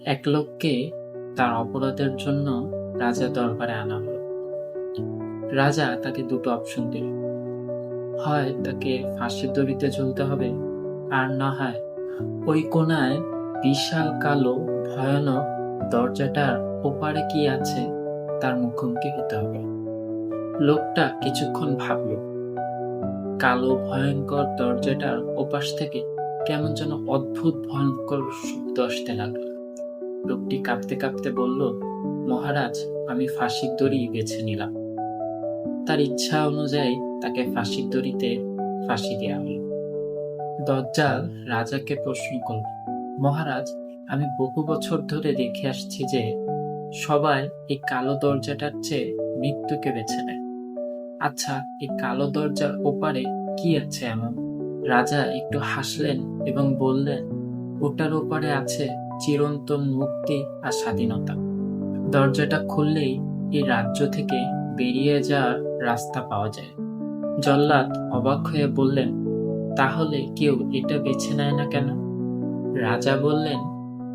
এক লোককে তার অপরাধের জন্য রাজা দরবারে আনা হলো। রাজা তাকে দুটো অপশন দিল, হয় তাকে ফাঁসির দড়িতে ঝুলতে হবে, আর না হয় ওই কোণায় বিশাল কালো ভয়ানক দরজাটার ওপারে কি আছে তার মুখোমুখি হতে হবে। লোকটা কিছুক্ষণ ভাবল। কালো ভয়ঙ্কর দরজাটার ওপাশ থেকে কেমন যেন অদ্ভুত ভয়ঙ্কর শব্দ আসতে লাগলো। লোকটি কাঁপতে কাঁপতে বলল, মহারাজ, আমি ফাঁসির দড়ি বেছে নিলাম। তার ইচ্ছা অনুযায়ী তাকে ফাঁসির দড়িতে ফাঁসি দেওয়া হলো। দজ্জাল রাজাকে প্রশ্ন করল, মহারাজ, আমি বহু বছর ধরে দেখে আসছি যে সবাই এই কালো দরজাটার চেয়ে মৃত্যুকে বেছে নেয়। আচ্ছা, এই কালো দরজার ওপারে কি আছে এমন? রাজা একটু হাসলেন এবং বললেন, ওটার ওপারে আছে চিরন্তন মুক্তি আর স্বাধীনতা। দরজাটা খুললেই এই রাজ্য থেকে বেরিয়ে যাওয়ার রাস্তা পাওয়া যায়। জল্লাদ অবাক হয়ে বললেন, তাহলে কেউ এটা বেছে নেয় না কেন? রাজা বললেন,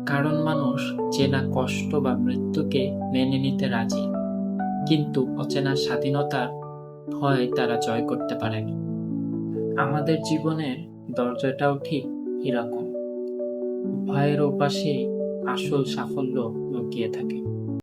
কারণ মানুষ চেনা কষ্ট বা মৃত্যুকে মেনে নিতে রাজি, কিন্তু অচেনা স্বাধীনতার ভয় তারা জয় করতে পারেনি। আমাদের জীবনের দরজাটাও ঠিক এরকম। ভয়ের ওপাশে আসল সাফল্য লুকিয়ে থাকে।